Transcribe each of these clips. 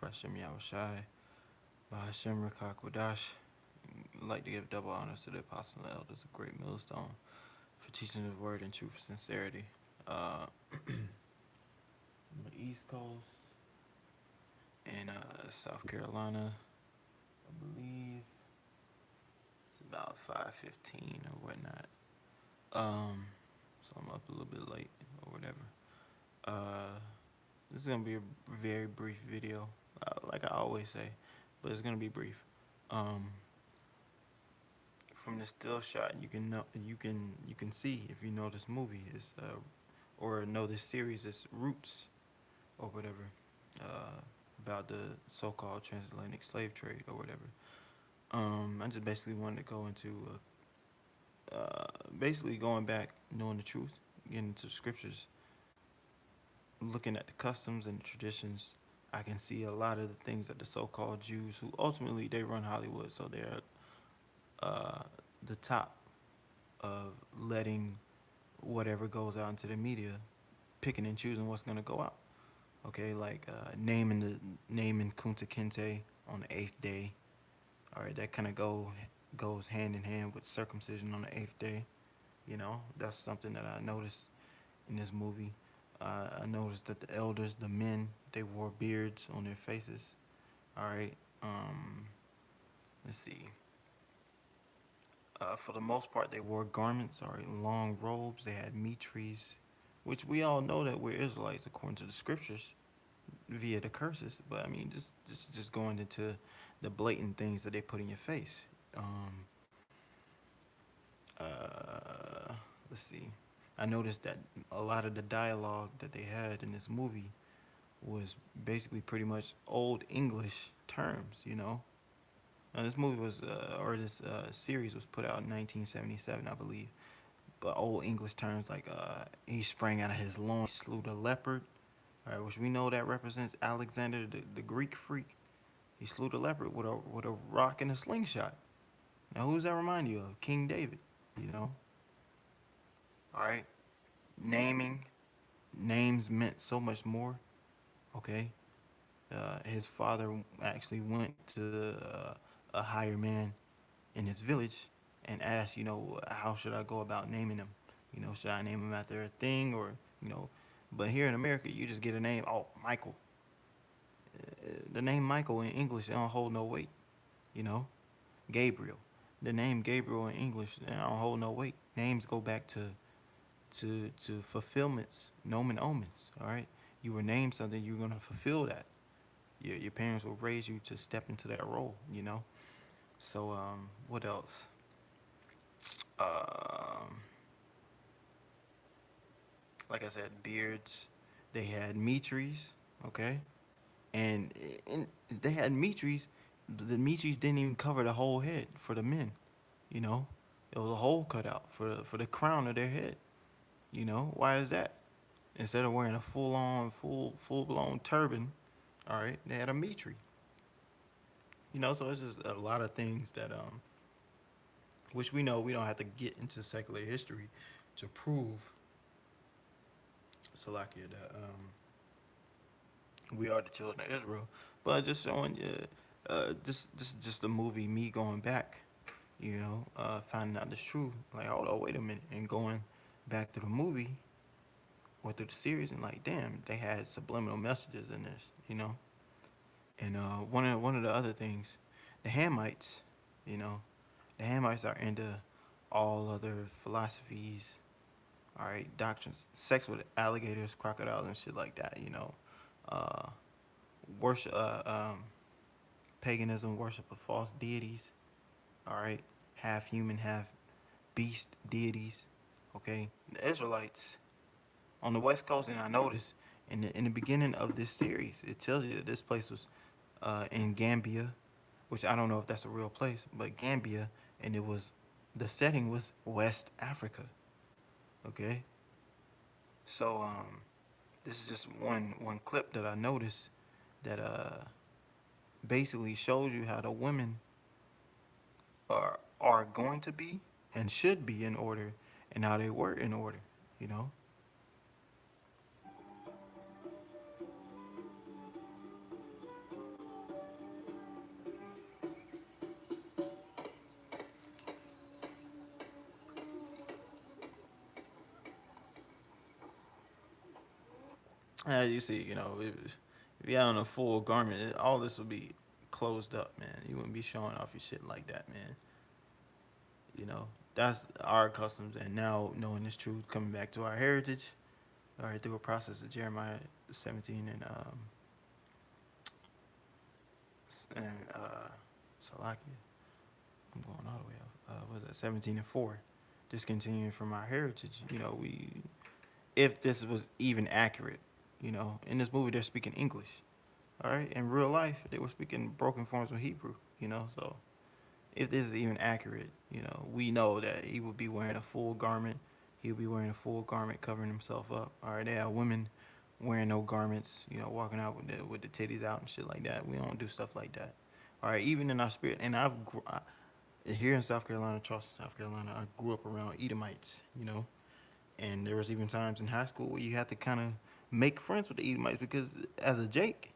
Hashem Yahushai, Bahashem Rakakwadash. I'd like to give double honors to the apostle and elders of Great Millstone for teaching the word in truth and sincerity. Uh, the East Coast and South Carolina, I believe it's about 5:15 or whatnot. So I'm up a little bit late or whatever. Uh, this is gonna be a very brief video, like I always say, but it's gonna be brief. Um, from the still shot, you can see if you know this movie is or know this series is Roots or whatever, uh, about the so-called transatlantic slave trade or whatever. I just basically wanted to go into basically going back, knowing the truth, getting into the scriptures, looking at the customs and the traditions. I can see a lot of the things that the so-called Jews, who ultimately they run Hollywood, so they're uh, the top of letting whatever goes out into the media, picking and choosing what's gonna go out. Okay, like naming Kunta Kinte on the eighth day. All right, that kind of goes hand in hand with circumcision on the eighth day. You know, that's something that I noticed in this movie. I noticed that the elders, the men, they wore beards on their faces. All right. Let's see. For the most part, they wore garments, or long robes. They had mitris, which we all know that we're Israelites according to the scriptures via the curses. But I mean, just going into the blatant things that they put in your face. Um, uh, let's see. I noticed that a lot of the dialogue that they had in this movie was basically pretty much old English terms. Now, this movie was, or this series was put out in 1977, I believe. But old English terms like he sprang out of his loins, slew the leopard, all right, which we know that represents Alexander, the Greek freak. He slew the leopard with a rock and a slingshot. Now, who does that remind you of? King David, you know? All right. Naming, names meant so much more, okay? His father actually went to a higher man in his village and asked, how should I go about naming him? Should I name him after a thing or, you know, but here in America, you just get a name, oh, Michael. The name Michael in English don't hold no weight, you know? Gabriel. The name Gabriel in English don't hold no weight. Names go back to fulfillments, nomen omens, all right? You were named something, you're going to fulfill that. Your parents will raise you to step into that role, you know? So, what else? Um, like I said, beards. They had mitris, okay? And, and they had mitris. The mitris didn't even cover the whole head for the men, you know? It was a hole cut out for the crown of their head, you know? Why is that? Instead of wearing a full blown turban, all right, they had a mitri. So it's just a lot of things that which we know we don't have to get into secular history to prove, Salakia, that we are the children of Israel. But just showing you, just the movie, me going back, finding out this truth. Like, hold on, wait a minute, and going back to the movie or through the series, and like, damn, they had subliminal messages in this, you know. And one of the other things, the Hamites, you know, the Hamites are into all other philosophies, all right, doctrines, sex with alligators, crocodiles, and shit like that, uh, worship, paganism, worship of false deities, all right, half human, half beast deities, okay. The Israelites on the West Coast, and I noticed in the beginning of this series, it tells you that this place was in Gambia, which I don't know if that's a real place, but Gambia, and the setting was West Africa, okay. So this is just one clip that I noticed that basically shows you how the women are going to be and should be in order, and how they were in order, you know. As you see, if you had on a full garment, all this would be closed up, man. You wouldn't be showing off your shit like that, man. You know, that's our customs, and now knowing this truth, coming back to our heritage, all right, through a process of Jeremiah 17 and Salakia. I'm going all the way up. What was that? 17 and 4. Just continuing from our heritage. If this was even accurate, in this movie they're speaking English. All right, in real life they were speaking broken forms of Hebrew. So if this is even accurate, we know that he would be wearing a full garment. He would be wearing a full garment, covering himself up. All right, they have women wearing no garments, walking out with the titties out and shit like that. We don't do stuff like that. All right, even in our spirit, and here in South Carolina, Charleston, South Carolina, I grew up around Edomites, and there was even times in high school where you had to kind of make friends with the Edomites because as a Jake,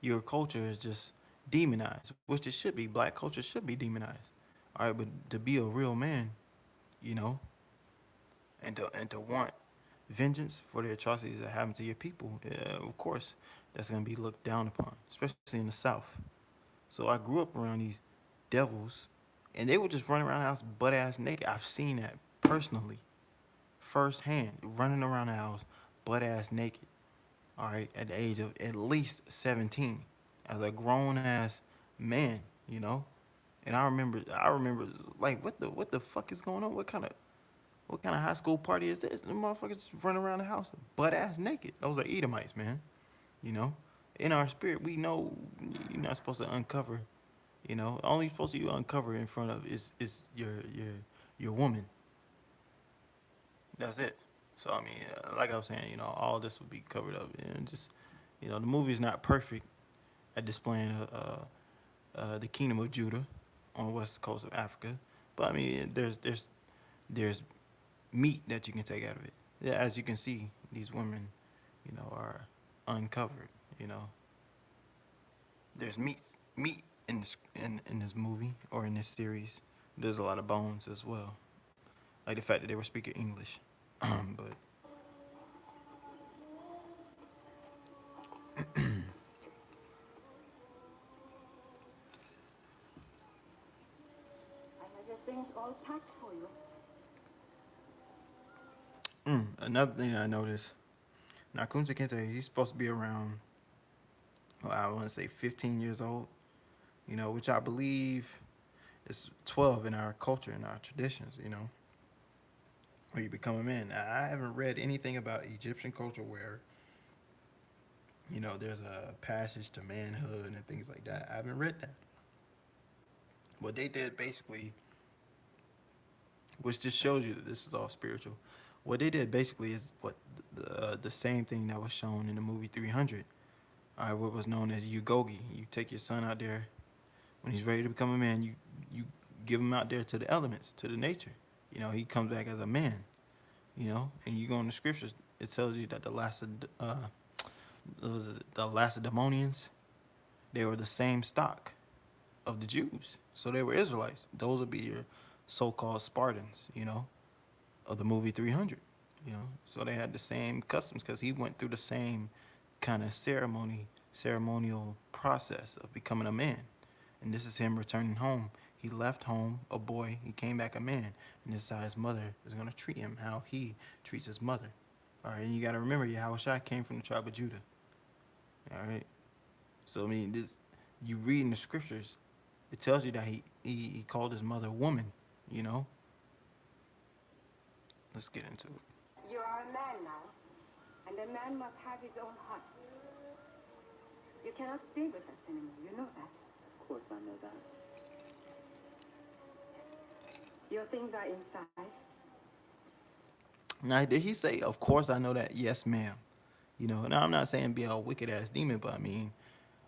your culture is just demonized, which it should be. Black culture should be demonized. All right, but to be a real man, you know, and to want vengeance for the atrocities that happen to your people, of course, that's gonna be looked down upon, especially in the South. So I grew up around these devils, and they would just run around the house butt ass naked. I've seen that personally, firsthand, running around the house butt ass naked. All right, at the age of at least 17, as a grown ass man, you know. And I remember, like, what the fuck is going on? What kind of high school party is this? The motherfuckers just running around the house butt ass naked. Those are Edomites, man. You know, in our spirit, we know you're not supposed to uncover. Only supposed to you uncover in front of is your woman. That's it. So I mean, like I was saying, all this would be covered up, and just the movie is not perfect at displaying the kingdom of Judah on the west coast of Africa, but I mean, there's meat that you can take out of it. Yeah, as you can see, these women, are uncovered. You know, there's meat in this movie or in this series. There's a lot of bones as well, like the fact that they were speaking English. But I have your things all packed for you. another thing I noticed, now Kunta Kinte, he's supposed to be around, well, I want to say 15 years old, which I believe is 12 in our culture, in our traditions, where you become a man. I haven't read anything about Egyptian culture where, there's a passage to manhood and things like that. I haven't read that. What they did basically, which just shows you that this is all spiritual. What they did basically is the same thing that was shown in the movie 300. All right, what was known as Ugogi. You take your son out there when he's ready to become a man. You give him out there to the elements, to the nature. He comes back as a man. And you go in the scriptures. It tells you that the Lacedaemonians, they were the same stock of the Jews, so they were Israelites. Those would be your so-called Spartans, of the movie 300. So they had the same customs because he went through the same kind of ceremonial process of becoming a man. And this is him returning home. He left home a boy, he came back a man, and this is how his mother is going to treat him, how he treats his mother. All right, and you got to remember, Yahushua came from the tribe of Judah. All right, so I mean, you read in the scriptures, it tells you that he called his mother woman. You know, let's get into it. You are a man now, and a man must have his own heart. You cannot stay with us anymore. You know that. Of course I know that. Your things are inside. Now, did he say, "Of course I know that"? Yes, ma'am. Now I'm not saying be a wicked ass demon, but I mean,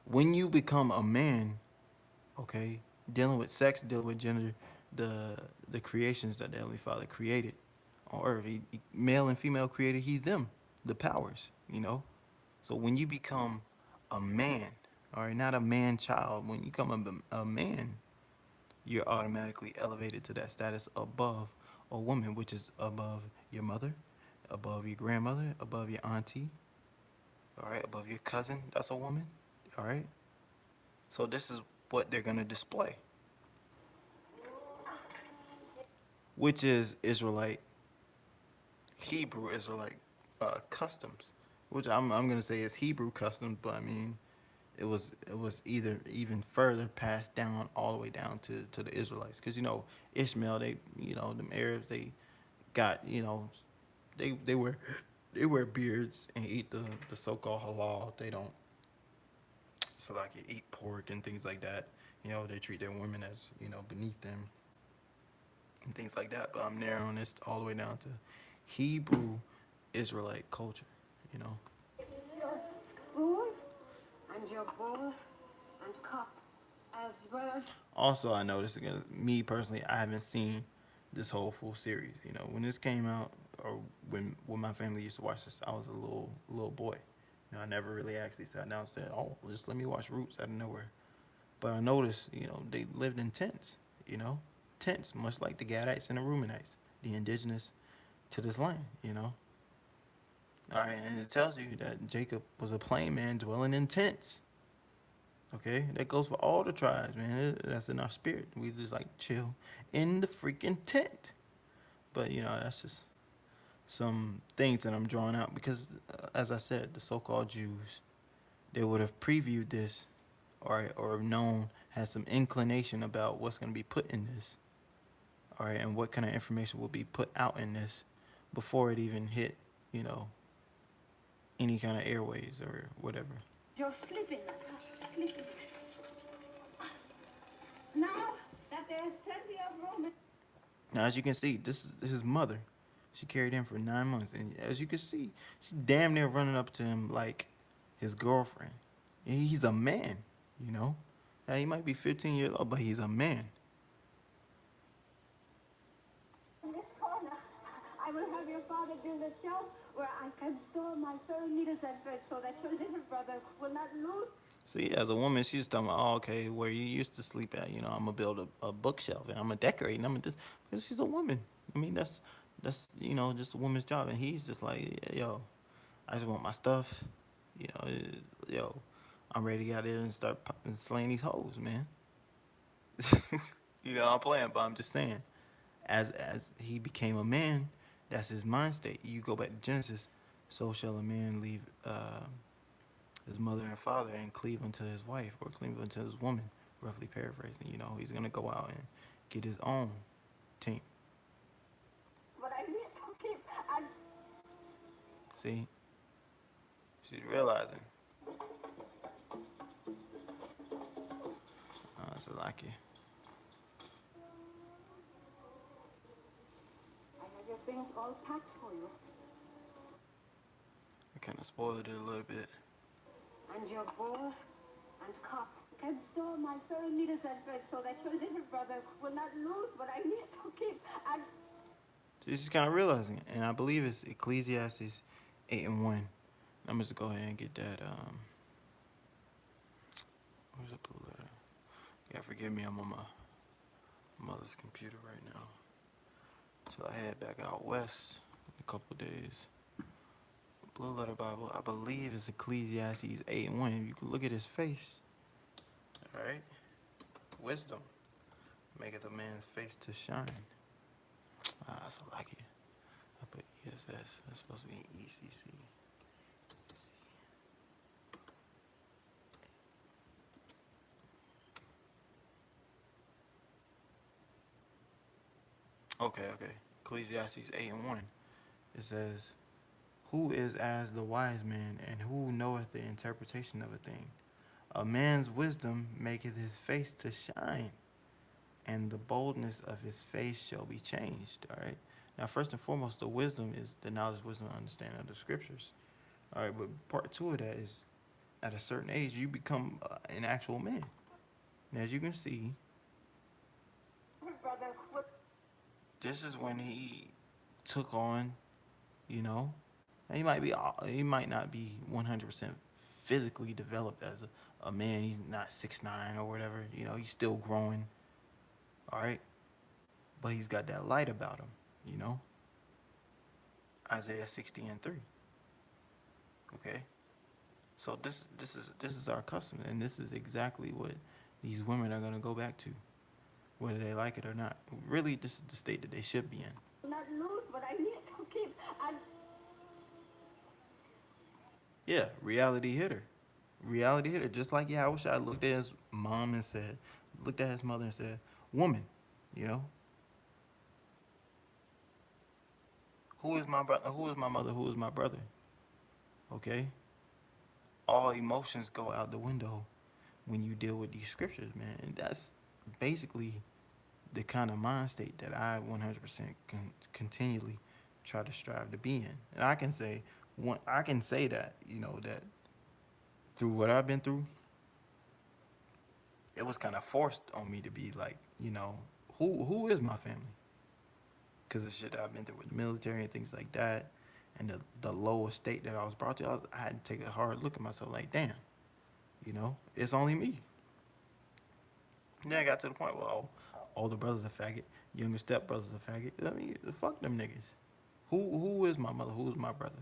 when you become a man, okay, dealing with sex, dealing with gender, the creations that the Heavenly Father created on earth, male and female created He them, the powers. So when you become a man, all right, not a man child, when you become a man, you're automatically elevated to that status above a woman, which is above your mother, above your grandmother, above your auntie, All right, above your cousin, that's a woman. All right. So this is what they're gonna display, which is Israelite, Hebrew Israelite customs, which I'm gonna say is Hebrew customs, but I mean it was either even further passed down all the way down to the Israelites, because Ishmael, they them Arabs, they got they wear beards and eat the so-called halal. They don't, so like you eat pork and things like that. They treat their women as beneath them and things like that. But I'm narrowing this all the way down to Hebrew Israelite culture. You know. Your fool and your bull and cop as well as Also, I noticed again, me personally, I haven't seen this whole full series. When this came out, or when my family used to watch this, I was a little boy. I never really actually sat down and said, "Oh, just let me watch Roots" out of nowhere. But I noticed, they lived in tents. You know, tents, much like the Gadites and the Reubenites, the indigenous to this land. All right, and it tells you that Jacob was a plain man dwelling in tents. Okay, that goes for all the tribes, man. That's in our spirit. We just like chill in the freaking tent. But that's just some things that I'm drawing out because, as I said, the so-called Jews, they would have previewed this, or known, had some inclination about what's going to be put in this, all right, and what kind of information will be put out in this before it even hit, you know, any kind of airways or whatever. you're sleeping, Nana. Sleeping. Now that there's plenty of room. Now, as you can see, this is his mother. She carried him for 9 months, and as you can see, she damn near running up to him like his girlfriend. He's a man, you know. Now, he might be 15 years old, but he's a man. In this corner, I will have your father build a shelf where I can store my sewing needles and thread so that your little brother will not lose. See, as a woman, she's talking about, oh, okay, where you used to sleep at, I'm gonna build a bookshelf and I'm gonna decorate and I'm gonna this. Because she's a woman. I mean, that's just a woman's job, and he's just like, yo, I just want my stuff, yo, I'm ready to get out there and start slaying these hoes, man. I'm playing, but I'm just saying, as he became a man, that's his mind state. You go back to Genesis, so shall a man leave his mother and father and cleave unto his wife, or cleave unto his woman, roughly paraphrasing. He's gonna go out and get his own team. But I need to keep and See, she's realizing. So like it. I have your things all packed for you. I kind of spoiled it a little bit. And your bowl and cup. Can store my sewing needles and thread so that your little brother will not lose what I need to keep and She's kind of realizing it, and I believe it's Ecclesiastes 8:1. I'm just go ahead and get that. Where's the blue letter? Yeah, forgive me, I'm on my mother's computer right now. Till I head back out west in a couple of days. Blue letter Bible, I believe it's Ecclesiastes 8:1. You can look at his face. All right, wisdom maketh a man's face to shine. That's a lucky. I put ESS. That's supposed to be ECC. Okay. Ecclesiastes 8:1. It says, "Who is as the wise man, and who knoweth the interpretation of a thing? A man's wisdom maketh his face to shine, and the boldness of his face shall be changed." All right. Now, first and foremost, the wisdom is the knowledge, wisdom, and understanding of the scriptures. All right, but part two of that is, at a certain age, you become an actual man. And as you can see, brother will this is when he took on, you know, he might not be 100% physically developed as a man. He's not 6'9" or whatever. He's still growing. All right, but he's got that light about him. You know, Isaiah 60:3. Okay, So this is our custom, and this is exactly what these women are gonna go back to, whether they like it or not. Really, this is the state that they should be in. Not lose, but I need to keep. And Yeah, reality hit her. Reality hit her. Just like Yahushua looked at his mom and said, looked at his mother and said, "Woman, you know, who is my brother? Who is my mother? Who is my brother?" Okay, all emotions go out the window when you deal with these scriptures, man. And that's basically the kind of mind state that I 100% continually try to strive to be in. And I can say I can say that, that through what I've been through, it was kind of forced on me to be like, who is my family? Because the shit that I've been through with the military and things like that, and the lower state that I was brought to, I had to take a hard look at myself like, damn, it's only me. Then I got to the point where, older brother's a faggot, younger step brother's a faggot. I mean, fuck them niggas. Who is my mother? Who is my brother?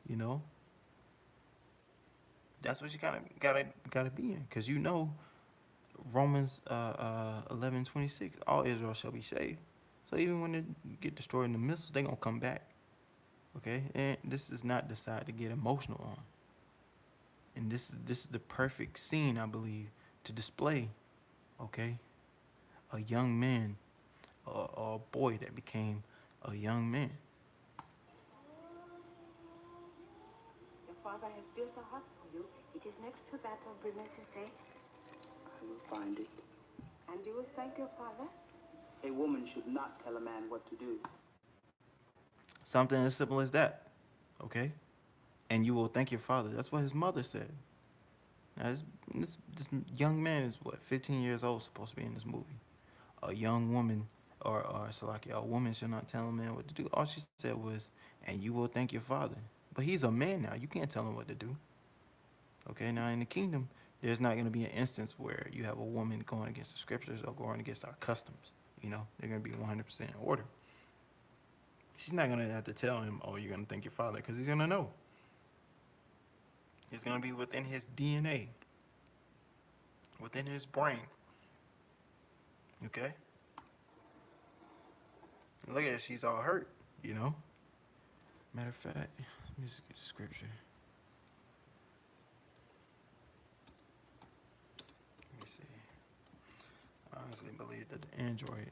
You know, that's what you kind of gotta be in, cause Romans 11:26, all Israel shall be saved. So even when they get destroyed in the missiles, they gonna come back. Okay, and this is not decide to get emotional on, and this is the perfect scene, I believe, to display. Okay, a young man, or a boy that became a young man. your father has built a hut for you. It is next to that of Brunette. I will find it. And you will thank your father? A woman should not tell a man what to do. Something as simple as that. Okay, and you will thank your father. That's what his mother said. Now this young man is what, 15 years old, supposed to be in this movie. A young woman, or Salaki, a woman should not tell a man what to do. All she said was, "And you will thank your father." But he's a man now. You can't tell him what to do. Okay, now in the kingdom, there's not going to be an instance where you have a woman going against the scriptures or going against our customs. They're going to be 100% in order. She's not going to have to tell him, "Oh, you're going to thank your father," because he's going to know. It's going to be within his DNA, within his brain. Okay? Look at her. She's all hurt. Matter of fact, let me just get the scripture. Let me see. I honestly believe that the Android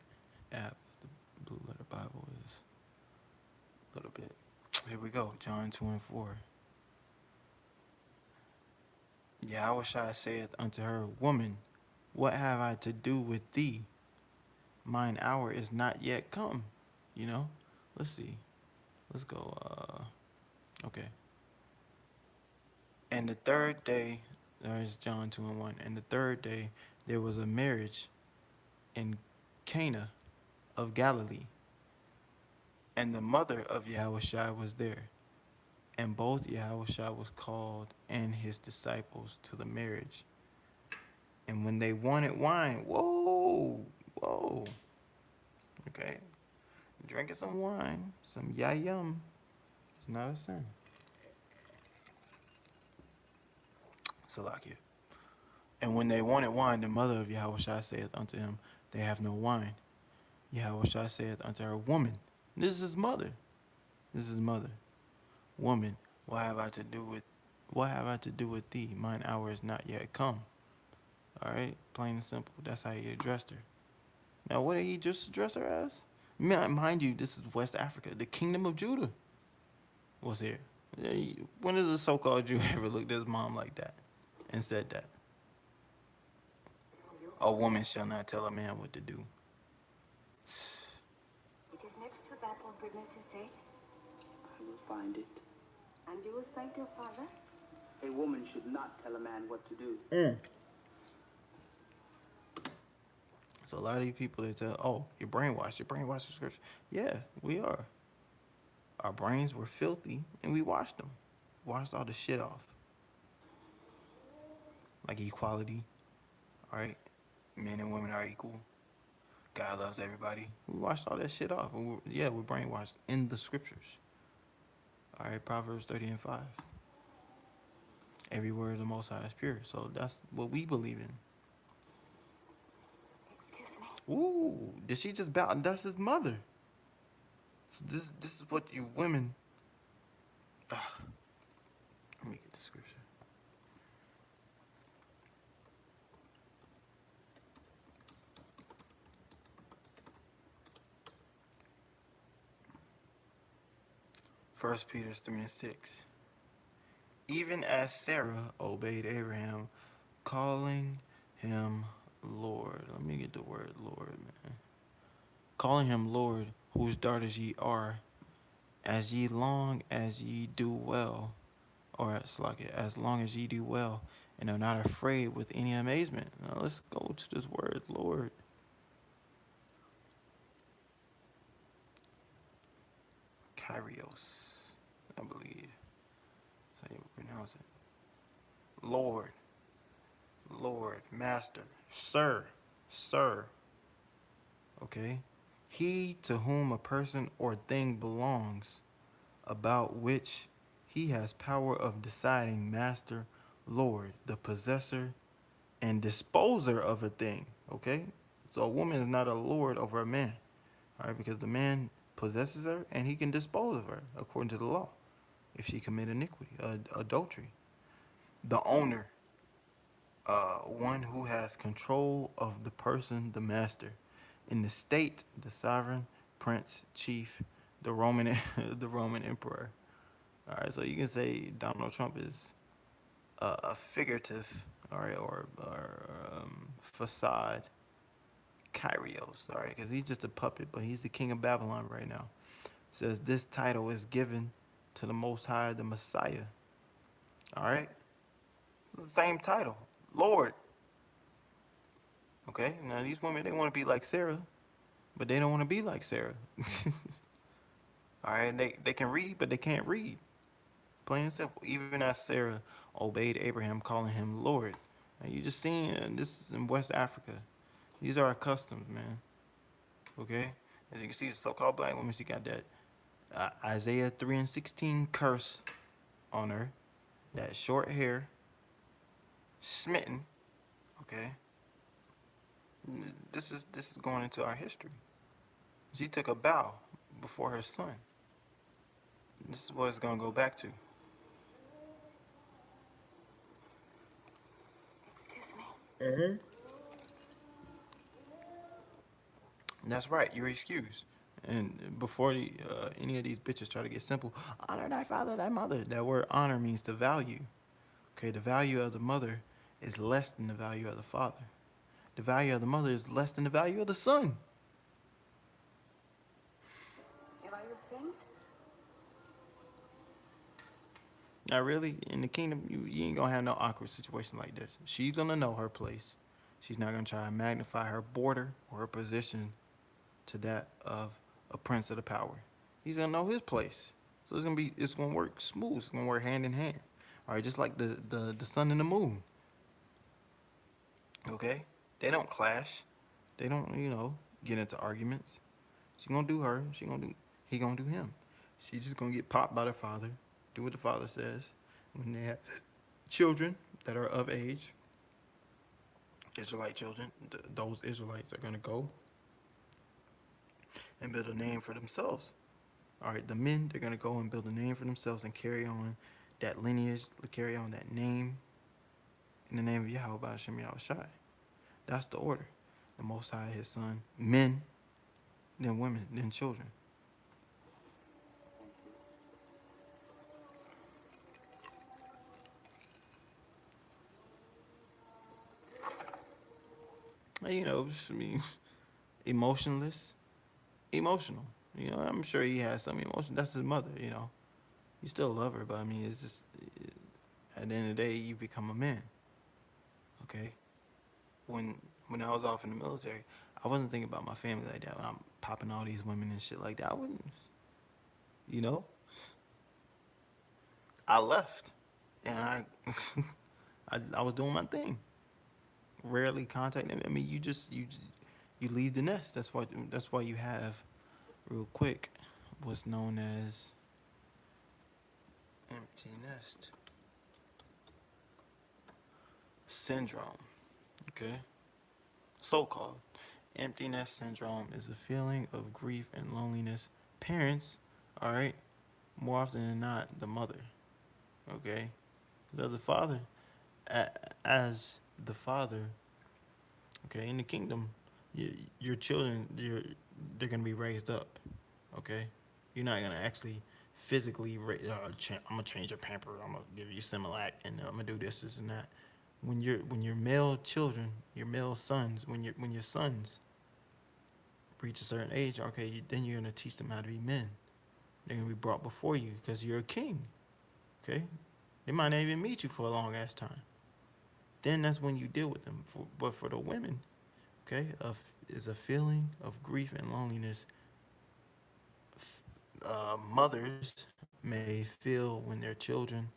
app, the Blue Letter Bible, is a little bit. Here we go. John 2:4. Yahushua saith unto her, "Woman, what have I to do with thee? Mine hour is not yet come." Let's see. Let's go. Okay. And the third day, there's John 2:1. And the third day, there was a marriage in Cana of Galilee, and the mother of Yahushua was there. And both Yahushua was called and his disciples to the marriage. And when they wanted wine, whoa, okay, drinking some wine, some yayum, it's not a sin. Salakia. And when they wanted wine, the mother of Yahushua saith unto him, They have no wine. Yahushua saith unto her, Woman, this is his mother. This is his mother. Woman, what have I to do with thee? Mine hour is not yet come. All right, plain and simple. That's how he addressed her. Now, what did he just address her as? Mind you, this is West Africa. The kingdom of Judah was here. When has a so-called Jew ever looked at his mom like that and said that? A woman shall not tell a man what to do. It is next to that of Brunette. I will find it. And you will thank your father? A woman should not tell a man what to do. So a lot of these people, they tell, "Oh, you're brainwashed the scripture." Yeah, we are. Our brains were filthy, and we washed them. Washed all the shit off. Like equality, all right? Men and women are equal. God loves everybody. We washed all that shit off. We're brainwashed in the scriptures. All right, Proverbs 30:5. every word of the Most High is pure. So that's what we believe in. Ooh, did she just bow? That's his mother. So this is what you women. Ah, let me get the scripture. First Peter 3:6. Even as Sarah obeyed Abraham, calling him Lord. Let me get the word Lord, man. Calling him Lord, whose daughters ye are, as ye long as ye do well, or as long as ye do well, and are not afraid with any amazement. Now let's go to this word Lord. Kyrios, I believe. That's how you pronounce it. Lord, Lord, Master, Sir, Sir. Okay? He to whom a person or thing belongs, about which he has power of deciding, Master, Lord, the possessor and disposer of a thing. Okay? So a woman is not a lord over a man. All right? Because the man possesses her and he can dispose of her according to the law if she commit iniquity, adultery. The owner, one who has control of the person, the master. In the state, the sovereign, prince, chief, the Roman, the Roman emperor. All right, so you can say Donald Trump is a figurative, all right, or facade, Kyrios, all right, because he's just a puppet, but he's the king of Babylon right now. It says this title is given to the Most High, the Messiah. All right, it's the same title, Lord. Okay, now these women they want to be like Sarah, but they don't want to be like Sarah. All right, they can read, but they can't read. Plain and simple. Even as Sarah obeyed Abraham, calling him Lord. Now you just seen this is in West Africa. These are our customs, man. Okay, as you can see, the so-called black women, she got that Isaiah 3:16 curse on her, that short hair, smitten. Okay, this is going into our history. She took a bow before her son. This is what it's gonna go back to. That's right. You're excused. And before any of these bitches try to get simple, honor thy father, thy mother. That word honor means to value. Okay, the value of the mother is less than the value of the father. The value of the mother is less than the value of the son. Am I your saint? Now, really, in the kingdom, you ain't gonna have no awkward situation like this. She's gonna know her place. She's not gonna try to magnify her border or her position to that of a prince of the power. He's gonna know his place. So it's gonna work smooth. It's gonna work hand in hand. All right, just like the sun and the moon. Okay, they don't clash. They don't get into arguments. She gonna do her. He gonna do him. She just gonna get popped by the father. Do what the father says. When they have children that are of age, Israelite children, those Israelites are gonna go and build a name for themselves. All right, the men, they're going to go and build a name for themselves and carry on that lineage, carry on that name in the name of Yahweh by Hashem Yahweh Shai. That's the order. The Most High, his son, men, then women, then children. And, emotionless, emotional. I'm sure he has some emotion. That's his mother, You still love her, but I mean, it's just, at the end of the day, you become a man, okay? When I was off in the military, I wasn't thinking about my family like that. When I'm popping all these women and shit like that, I wouldn't. You know, I left, and I was doing my thing. Rarely contacting them. I mean, you leave the nest. That's why you have, real quick, what's known as empty nest. syndrome. Okay, so-called empty nest syndrome is a feeling of grief and loneliness. Parents, all right, more often than not, the mother. Okay, because as the father, okay, in the kingdom, your children, they're gonna be raised up. Okay, you're not gonna actually physically. I'm gonna change your pamper. I'm gonna give you Similac, and I'm gonna do this, and that. When your male children, your male sons, when your sons reach a certain age, okay, then you're gonna teach them how to be men. They're gonna be brought before you because you're a king. Okay, they might not even meet you for a long ass time. Then that's when you deal with them. But for the women, okay, is a feeling of grief and loneliness mothers may feel when their children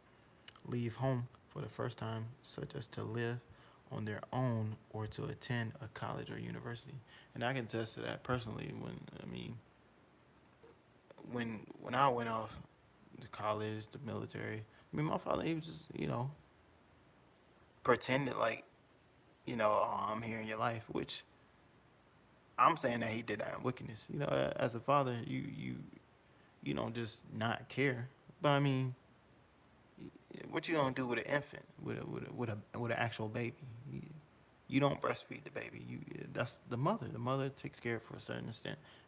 leave home for the first time, such as to live on their own or to attend a college or university. And I can attest to that personally. When I went off to college, the military, my father, he was just, pretended like, oh, I'm here in your life, which I'm saying that he did that in wickedness. As a father, you don't just not care. But what you gonna do with an infant, with an actual baby? You don't breastfeed the baby. That's the mother. The mother takes care of it for a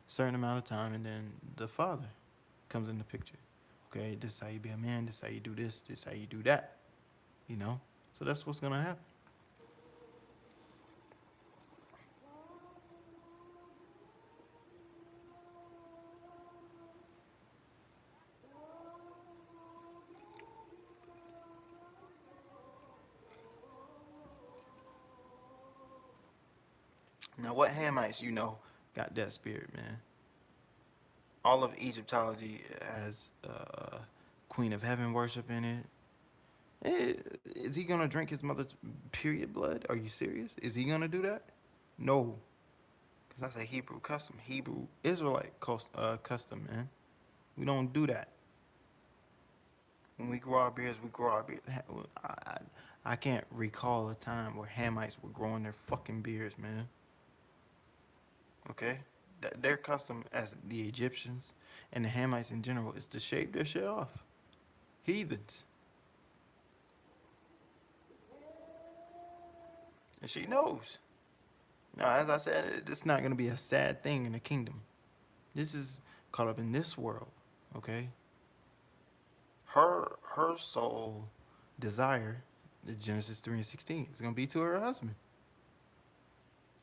certain amount of time, and then the father comes in the picture. Okay, this is how you be a man. This is how you do this. This is how you do that. You know. So that's what's gonna happen. Now, what Hamites got that spirit, man? All of Egyptology has Queen of Heaven worship in it. Is he gonna drink his mother's period blood? Are you serious? Is he gonna do that? No, because that's a Hebrew custom, Hebrew Israelite custom, man. We don't do that. When we grow our beards, we grow our beards. I can't recall a time where Hamites were growing their fucking beards, man. Okay, their custom as the Egyptians and the Hamites in general is to shave their shit off. Heathens, and she knows. Now, as I said, it's not gonna be a sad thing in the kingdom. This is caught up in this world, okay? Her sole desire, the Genesis 3:16, is gonna be to her husband.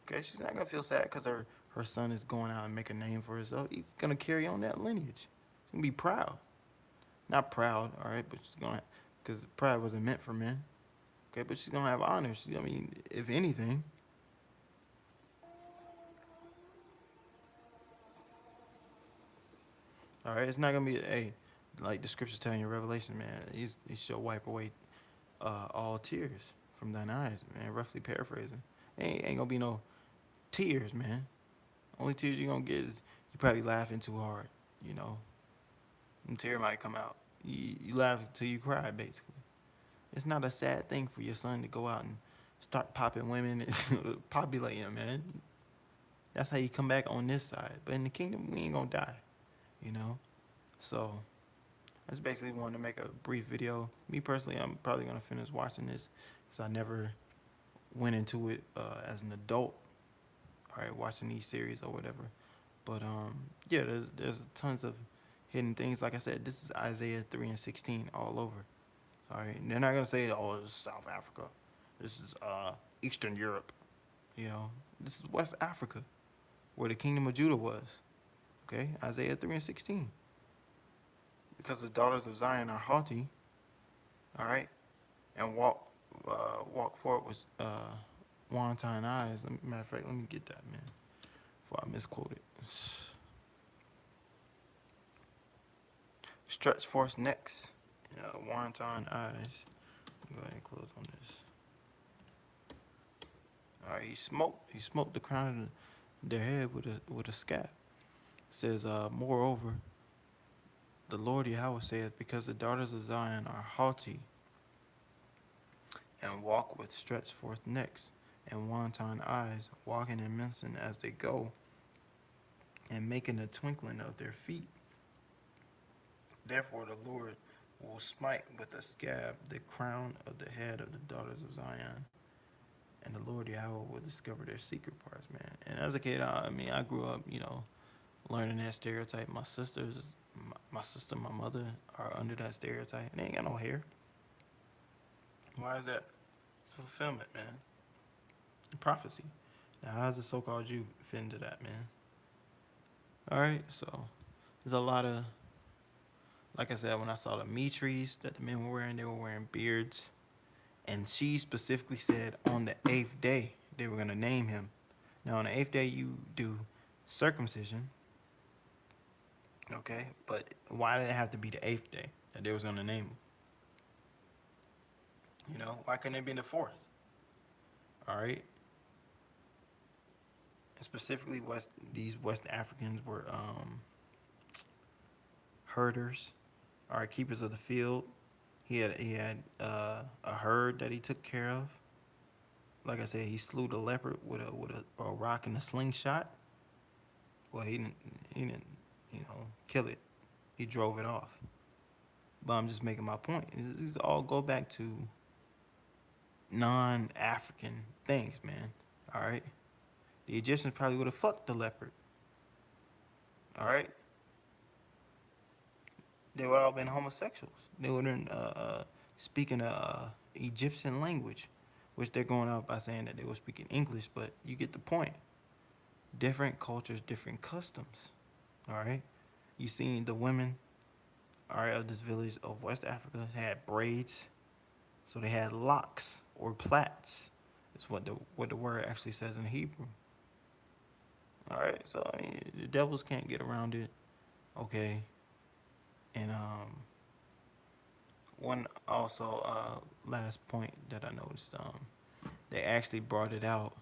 Okay, she's not gonna feel sad because her son is going out and make a name for himself. He's gonna carry on that lineage. She's gonna be proud. Not proud, all right, but she's gonna, because pride wasn't meant for men. Okay, but she's gonna have honor. If anything, all right, it's not gonna be like the scriptures telling you in Revelation, man. He shall wipe away all tears from thine eyes, man. Roughly paraphrasing, ain't gonna be no tears, man. Only tears you're gonna get is you probably laughing too hard, you know. And tear might come out. You laugh until you cry, basically. It's not a sad thing for your son to go out and start popping women and populating them, man. That's how you come back on this side. But in the kingdom, we ain't gonna die, you know. So I just basically wanted to make a brief video. Me personally, I'm probably gonna finish watching this because I never went into it as an adult. All right, watching these series or whatever. But yeah, there's tons of hidden things. Like I said, this is Isaiah 3:16 all over. All right, and they're not gonna say, oh, this is South Africa, this is Eastern Europe. You know, this is West Africa, where the kingdom of Judah was. Okay, Isaiah 3:16. Because the daughters of Zion are haughty, all right, and walk forward with wanton eyes. Matter of fact, let me get that, man, before I misquote it. Stretch forth necks, wanton eyes. Go ahead and close on this. All right, he smoked the crown of their head with a scab. It says, moreover, the Lord Yahweh saith, because the daughters of Zion are haughty, and walk with stretched forth necks, and wanton eyes, walking and mincing as they go, and making a twinkling of their feet. Therefore the Lord will smite with a scab the crown of the head of the daughters of Zion, and the Lord Yahweh will discover their secret parts, man. And as a kid, I mean, I grew up, learning that stereotype. My sister, my mother are under that stereotype, and they ain't got no hair. Why is that? It's fulfillment, man. Prophecy. Now, how does the so-called Jew fit into that, man? All right, so there's a lot of, like I said, when I saw the mitris that the men were wearing, they were wearing beards. And she specifically said on the 8th day they were going to name him. Now, on the 8th day, you do circumcision, okay? But why did it have to be the 8th day that they was going to name him? Why couldn't it be the 4th? All right? And specifically, these West Africans were herders, all right, keepers of the field. He had a herd that he took care of. Like I said, he slew the leopard with a rock and a slingshot. Well, he didn't kill it. He drove it off. But I'm just making my point. These all go back to non-African things, man. All right. The Egyptians probably would have fucked the leopard. All right. They would all been homosexuals. They would have been speaking Egyptian language, which they're going out by saying that they were speaking English, but you get the point. Different cultures, different customs. All right. You seen the women, all right, of this village of West Africa had braids, so they had locks or plaits. It's what the word actually says in Hebrew. All right, so I mean, the devils can't get around it. Okay, and one also last point that I noticed, they actually brought it out.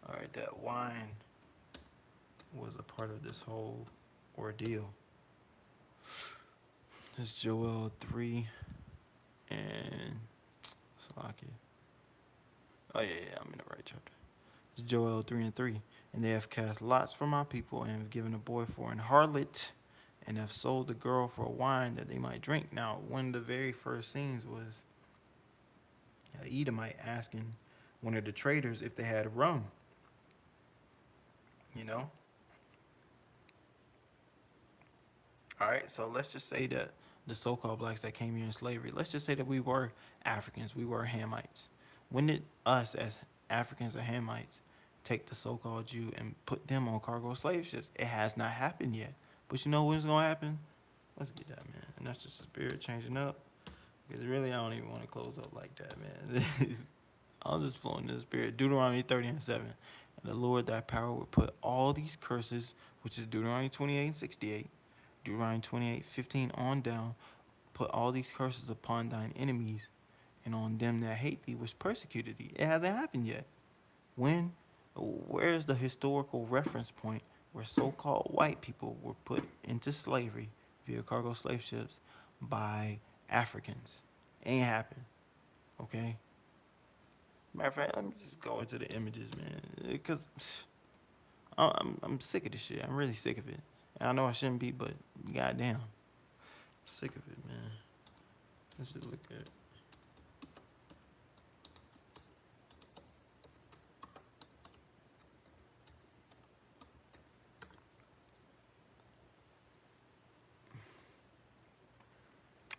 All right, that wine was a part of this whole ordeal. It's Joel 3 and Salakia. Oh yeah, I'm in the right chapter. It's Joel 3 and 3. And they have cast lots for my people, and have given a boy for an harlot, and have sold the girl for wine that they might drink. Now, one of the very first scenes was Edomite asking one of the traders if they had rum. All right, so let's just say that the so-called blacks that came here in slavery, let's just say that we were Africans, we were Hamites. When did us as Africans or Hamites take the so-called Jew and put them on cargo slave ships? It has not happened yet. But you know when's going to happen? Let's get that, man. And that's just the spirit changing up. Because really, I don't even want to close up like that, man. I'm just flowing in the spirit. Deuteronomy 30 and 7. And the Lord thy power will put all these curses, which is Deuteronomy 28 and 68, Deuteronomy 28, 15 on down, put all these curses upon thine enemies and on them that hate thee, which persecuted thee. It hasn't happened yet. When? Where's the historical reference point where so-called white people were put into slavery via cargo slave ships by Africans? Ain't happened. Okay? Matter of fact, let me just go into the images, man. Because I'm sick of this shit. I'm really sick of it. And I know I shouldn't be, but goddamn. I'm sick of it, man. Let's just look at it.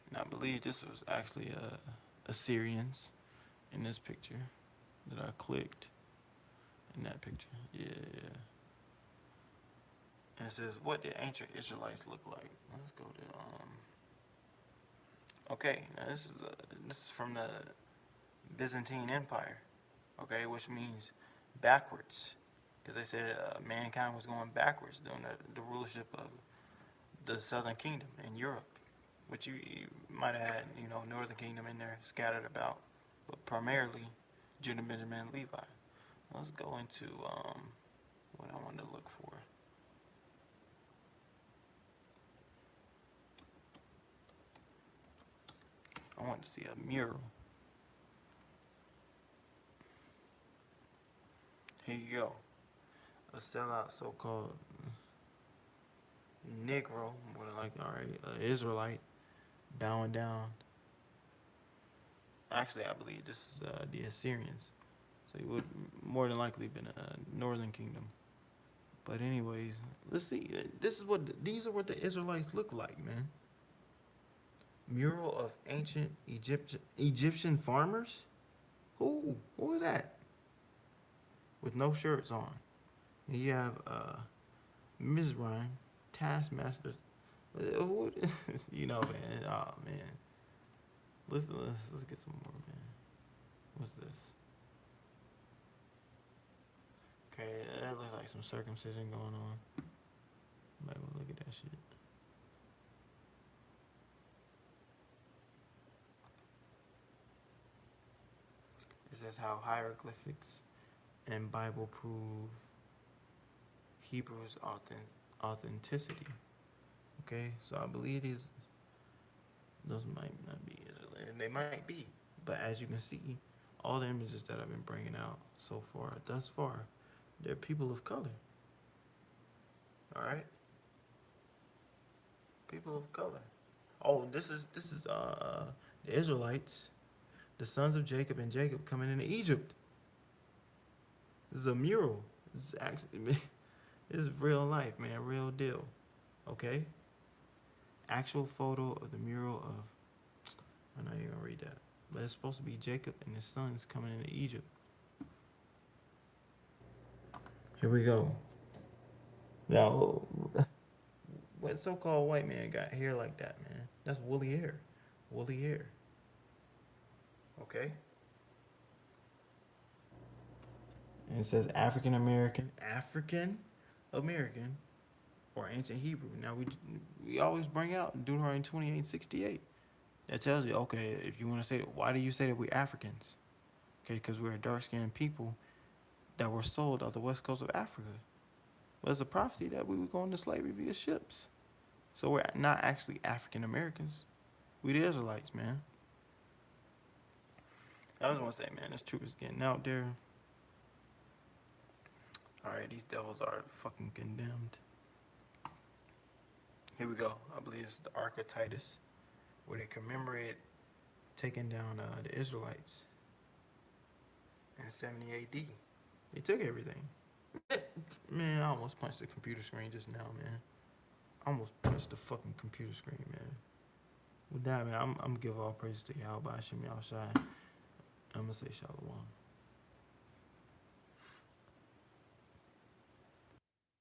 And I believe this was actually Assyrians in this picture that I clicked in that picture. Yeah. And it says, what did ancient Israelites look like? Let's go to okay, now this is from the Byzantine Empire, okay, which means backwards, because they said mankind was going backwards during the rulership of the Southern Kingdom in Europe, which you might have had, Northern Kingdom in there scattered about, but primarily Judah, Benjamin, and Levi. Let's go into what I wanted to look for. I want to see a mural. Here you go. A sellout so-called Negro, more than like, all right, Israelite, bowing down. Actually, I believe this is the Assyrians. So he would more than likely been a northern kingdom. But anyways, let's see. These are what the Israelites look like, man. Mural of ancient Egyptian farmers. Who is that? With no shirts on. And you have Mizraim, Taskmaster. You know, man. Oh man. Let's get some more, man. What's this? Okay, that looks like some circumcision going on. Might want to look at that shit. It says how hieroglyphics and Bible prove Hebrews' authenticity. Okay, so I believe those might not be Israel. They might be, but as you can see, all the images that I've been bringing out thus far, they're people of color. All right, people of color. Oh, this is the Israelites, the sons of Jacob and Jacob coming into Egypt. This is a mural. This is actually this is real life, man, real deal. Okay, actual photo of the mural of. I'm not even gonna read that, but it's supposed to be Jacob and his sons coming into Egypt. Here we go. Now, what so-called white man got hair like that, man? That's woolly hair. Woolly hair. Okay. And it says African American, or ancient Hebrew. Now we always bring out Deuteronomy 28:68. That tells you, okay, if you want to say that, why do you say that we're Africans? Okay, because we're a dark-skinned people that were sold off the west coast of Africa. Well, it's a prophecy that we were going to slavery via ships. So we're not actually African Americans. We the Israelites, man. I just want to say, man, this truth is getting out there. All right, these devils are fucking condemned. Here we go. I believe it's the Ark of Titus, where they commemorate taking down the Israelites in 70 AD. They took everything. Man, I almost punched the computer screen just now, man. I almost punched the fucking computer screen, man. With that, man, I'm gonna give all praise to Yahweh Hashem Yahushai. I'm gonna say Shalom.